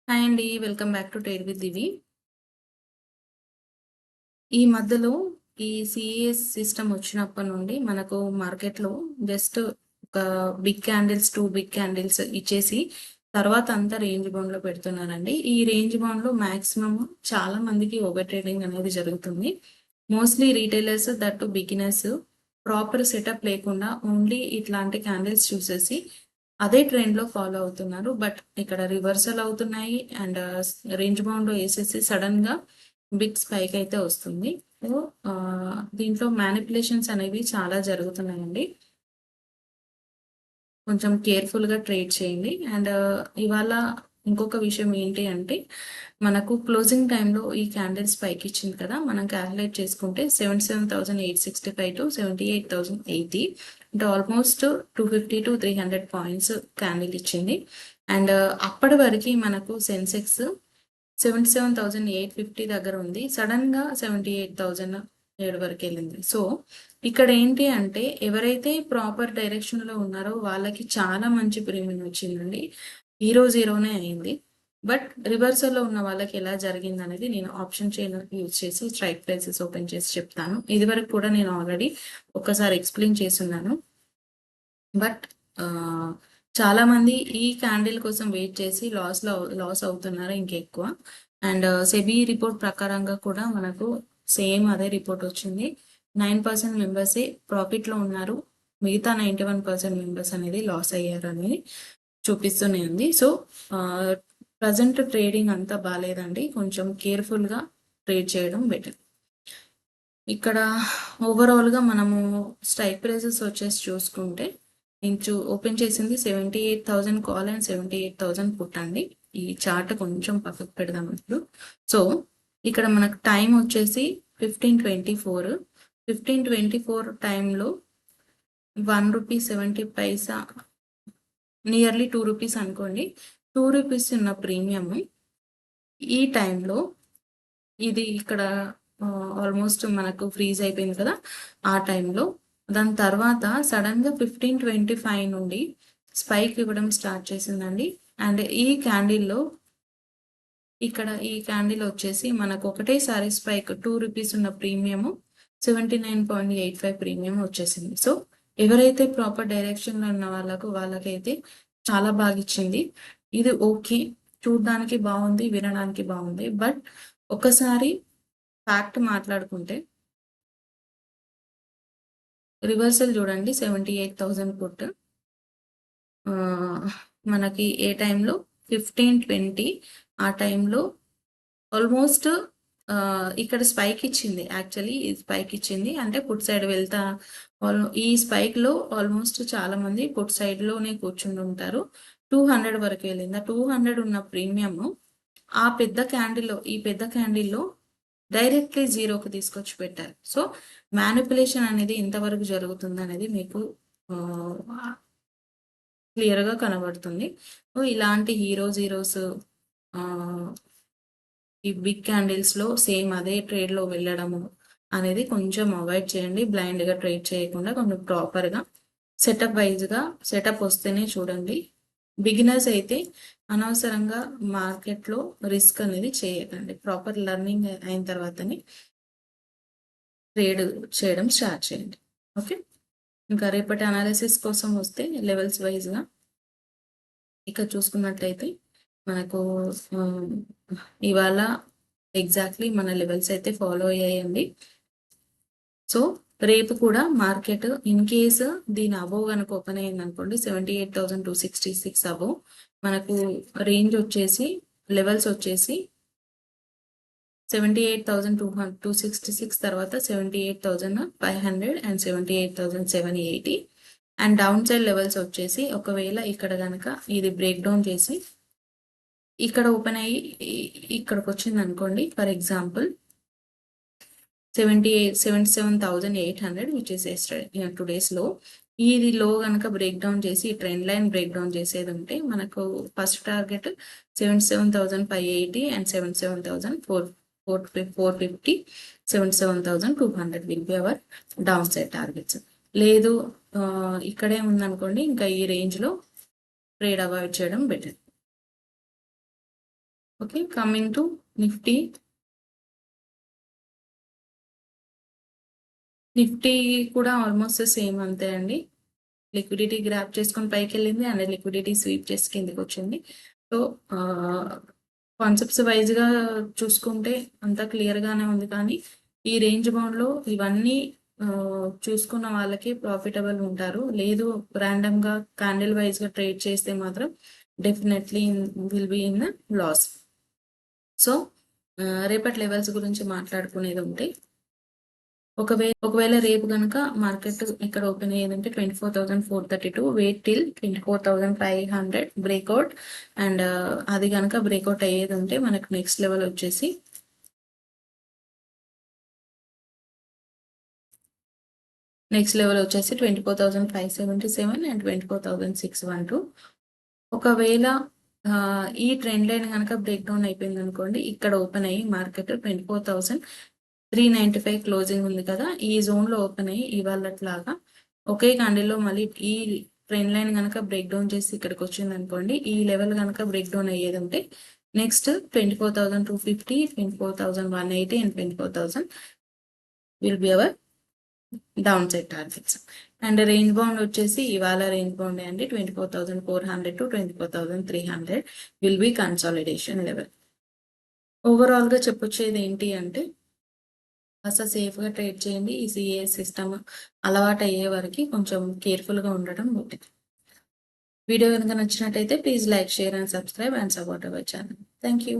Hi అండి. Welcome back to trade with Divi. ఈ మధ్యలో ఈ సీఈఎస్ సిస్టమ్ వచ్చినప్పటి నుండి మనకు మార్కెట్‌లో జస్ట్ ఒక బిగ్ క్యాండిల్స్, 2 బిగ్ క్యాండిల్స్ ఇచ్చేసి తర్వాత అంతా రేంజ్ బౌండ్‌లో పెడుతున్నారండి. ఈ రేంజ్ బౌండ్‌లో మాక్సిమం చాలా మందికి ఓవర్ ట్రేడింగ్ అనేది జరుగుతుంది. Mostly retailers that to beginners proper setup లేకుండా ఓన్లీ ఇట్లాంటి క్యాండిల్స్ చూసేసి అదే ట్రెండ్‌లో ఫాలో అవుతున్నారు. బట్ ఇక్కడ రివర్సల్ అవుతున్నాయి అండ్ రేంజ్ బౌండ్‌లో ఏసేసి సడెన్‌గా బిగ్ స్పైక్ అయితే వస్తుంది. సో, దీంట్లో మ్యానిప్యులేషన్స్ అనేవి చాలా జరుగుతున్నాయండి. కొంచెం కేర్‌ఫుల్‌గా ట్రేడ్ చేయండి. అండ్ ఇవాళ ఇంకొక విషయం ఏంటి అంటే, మనకు క్లోజింగ్ టైమ్‌లో ఈ క్యాండిల్స్ పైకిచ్చింది కదా! మనం కాలిక్యులేట్ చేసుకుంటే 77,865-78,080 అంటే ఆల్మోస్ట్ 250-300 పాయింట్స్ క్యాండిల్ ఇచ్చింది. అండ్ అప్పటి వరకి మనకు సెన్సెక్స్ 77,850 దగ్గర ఉంది. సడన్‌గా 78,007 వరకెళ్ళింది. సో, ఇక్కడ ఏంటి అంటే ఎవరైతే ప్రాపర్ డైరెక్షన్‌లో ఉన్నారో వాళ్ళకి చాలా మంచి ప్రీమియం వచ్చిందండి. జీరోనే అయింది. బట్ రివర్సల్‌లో ఉన్న వాళ్ళకి ఎలా జరిగిందనేది నేను ఆప్షన్ చైన్ యూజ్ చేసి స్ట్రైక్ ప్రైసెస్ ఓపెన్ చేసి చెప్తాను. ఇదివరకు కూడా నేను ఆల్రెడీ ఒక్కసారి ఎక్స్‌ప్లెయిన్ చేసున్నాను. బట్ చాలామంది ఈ క్యాండిల్ కోసం వెయిట్ చేసి లాస్ అవుతున్నారు ఇంకెక్కువ. అండ్ సెబీ రిపోర్ట్ ప్రకారంగా కూడా మనకు సేమ్ అదే రిపోర్ట్ వచ్చింది. 9% మెంబర్సే ప్రాఫిట్‌లో ఉన్నారు. మిగతా 91% మెంబర్స్ అనేది లాస్ అయ్యారు అనేది చూపిస్తూనే ఉంది. సో, ప్రెజెంట్ ట్రేడింగ్ అంతా బాలేదండి. కొంచెం కేర్‌ఫుల్‌గా ట్రేడ్ చేయడం బెటర్. ఇక్కడ ఓవరాల్‌గా మనము స్ట్రైక్ ప్రైసెస్ వచ్చేసి చూసుకుంటే నేను ఓపెన్ చేసింది 78,000 కాల్ అండ్ 78,000 పుట్ అండి. ఈ చార్ట్ కొంచెం పక్కకు పెడదాం ఇప్పుడు. సో, ఇక్కడ మనకు టైం వచ్చేసి 15:24. 15:24 టైంలో ₹1.70 నియర్లీ ₹2 అనుకోండి. ₹2 ఉన్న ప్రీమియం ఈ టైంలో ఇది ఇక్కడ ఆల్మోస్ట్ మనకు ఫ్రీజ్ అయిపోయింది కదా! ఆ టైంలో దాని తర్వాత సడన్‌గా 15:25 నుండి స్పైక్ ఇవ్వడం స్టార్ట్ చేసిందండి. అండ్ ఈ క్యాండిల్‌లో ఇక్కడ ఈ క్యాండిల్ వచ్చేసి మనకు ఒకటేసారి స్పైక్ ₹2 ఉన్న ప్రీమియము 79.85 ప్రీమియం వచ్చేసింది. సో, ఎవరైతే ప్రాపర్ డైరెక్షన్‌లో ఉన్న వాళ్ళకైతే చాలా బాగిచ్చింది. ఇది ఓకే. చూడ్డానికి బావుంది. వినడానికి బావుంది. బట్ ఒకసారి ఫ్యాక్ట్ మాట్లాడుకుంటే రివర్సల్ చూడండి 78,000 పుట్. మనకి ఏ టైంలో 15:20 ఆ టైంలో ఆల్మోస్ట్ ఇక్కడ స్పైక్ ఇచ్చింది. యాక్చువల్లీ ఈ స్పైక్ ఇచ్చింది. అంటే పుట్ సైడ్ వెళ్తా ఈ స్పైక్‌లో ఆల్మోస్ట్ చాలామంది పుట్ సైడ్‌లోనే కూర్చుని ఉంటారు. 200 వరకు వెళ్ళింది. ఆ 200 ఉన్న ప్రీమియము ఈ పెద్ద క్యాండిల్‌లో డైరెక్ట్‌లీ జీరోకి తీసుకొచ్చి పెట్టారు. సో, మ్యానిప్యులేషన్ అనేది ఎంతవరకు జరుగుతుందనేది మీకు క్లియర్‌గా కనబడుతుంది. సో, ఇలాంటి జీరోస్ ఈ బిగ్ క్యాండిల్స్‌లో సేమ్ అదే ట్రేడ్‌లో వెళ్ళడము అనేది కొంచెం అవాయిడ్ చేయండి. బ్లైండ్‌గా ట్రేడ్ చేయకుండా కొంచెం ప్రాపర్‌గా సెటప్ వస్తేనే చూడండి. బిగినర్స్ అయితే అనవసరంగా మార్కెట్‌లో రిస్క్ అనేది చేయకండి. ప్రాపర్ లెర్నింగ్ అయిన తర్వాతనే ట్రేడ్ చేయడం స్టార్ట్ చేయండి. ఓకే. ఇంకా రేపటి అనాలిసిస్ కోసం వస్తే లెవెల్స్ వైజ్‌గా ఇక్కడ చూసుకున్నట్లయితే మనకు ఇవాళ ఎగ్జాక్ట్‌లీ మన లెవెల్స్ అయితే ఫాలో అయ్యాయండి. సో, రేపు కూడా మార్కెట్ ఇన్ కేస్ దీని అబోవ్ గనక ఓపెన్ అయిందనుకోండి 78,266 అబోవ్ మనకు రేంజ్ వచ్చేసి లెవెల్స్ వచ్చేసి 78,266 తర్వాత 78,500 and 78,780 and down side levels వచ్చేసి ఒకవేళ ఇక్కడ గనక ఇది బ్రేక్ డౌన్ చేసి ఇక్కడ ఓపెన్ అయ్యి ఇక్కడికి వచ్చింది అనుకోండి for example 77,800 which is today's లో ఇది లో కనుక బ్రేక్ డౌన్ చేసి ట్రెండ్ లైన్ బ్రేక్ డౌన్ చేసేది ఉంటే మనకు first target 77,580 and 77,450 77,200 will be our down side targets. లేదు ఇక్కడే ఉందనుకోండి ఇంకా ఈ రేంజ్ లో ట్రేడ్ అవాయిడ్ చేయడం better. Okay, coming to Nifty. Nifty కూడా ఆల్మోస్ట్ సేమ్ అంతే అండి. లిక్విడిటీ గ్రాప్ చేసుకొని పైకి వెళ్ళింది అండ్ లిక్విడిటీ స్వీప్ చేసి కిందకి వచ్చింది. సో కాన్సెప్ట్స్ వైజ్గా చూసుకుంటే అంతా క్లియర్గానే ఉంది, కానీ ఈ రేంజ్ బౌండ్లో ఇవన్నీ చూసుకున్న వాళ్ళకి ప్రాఫిటబుల్ ఉంటారు. లేదు ర్యాండమ్గా క్యాండిల్ వైజ్గా ట్రేడ్ చేస్తే మాత్రం definitely will be in loss. So రేపటి లెవెల్స్ గురించి మాట్లాడుకునేది ఉంటే, ఒకవేళ రేపు కనుక మార్కెట్ ఇక్కడ ఓపెన్ అయ్యేదంటే 24,432, వెయిట్ టిల్ 24,500 బ్రేక్అవుట్. అండ్ అది కనుక బ్రేక్అవుట్ అయ్యేది ఉంటే మనకు నెక్స్ట్ లెవెల్ వచ్చేసి 24,577 అండ్ 24,612. ఒకవేళ ఈ ట్రెండ్ లైన్ కనుక బ్రేక్ డౌన్ అయిపోయింది అనుకోండి, ఇక్కడ ఓపెన్ అయ్యి మార్కెట్ 24,395 క్లోజింగ్ ఉంది కదా, ఈ జోన్లో ఓపెన్ అయ్యి ఇవాళట్లాగా ఒకే క్యాండిల్లో మళ్ళీ ఈ ట్రెండ్ లైన్ కనుక బ్రేక్ డౌన్ చేసి ఇక్కడికి వచ్చింది అనుకోండి, ఈ లెవెల్ కనుక బ్రేక్ డౌన్ అయ్యేది ఉంటే next 24,250, 24,180 and 24,000 will be our down side targets. And range bound వచ్చేసి ఇవాళ రేంజ్ బౌండ్ అండి 24,400 to 24,300 will be consolidation level. ఓవరాల్గా చెప్పొచ్చేది ఏంటి అంటే, అసలు సేఫ్గా ట్రేడ్ చేయండి. ఈ సిఏ సిస్టమ్ అలవాటు అయ్యే వరకు కొంచెం కేర్ఫుల్గా ఉండడం ఉంటుంది. వీడియో కనుక నచ్చినట్టయితే please like, share and subscribe and support our channel. Thank you.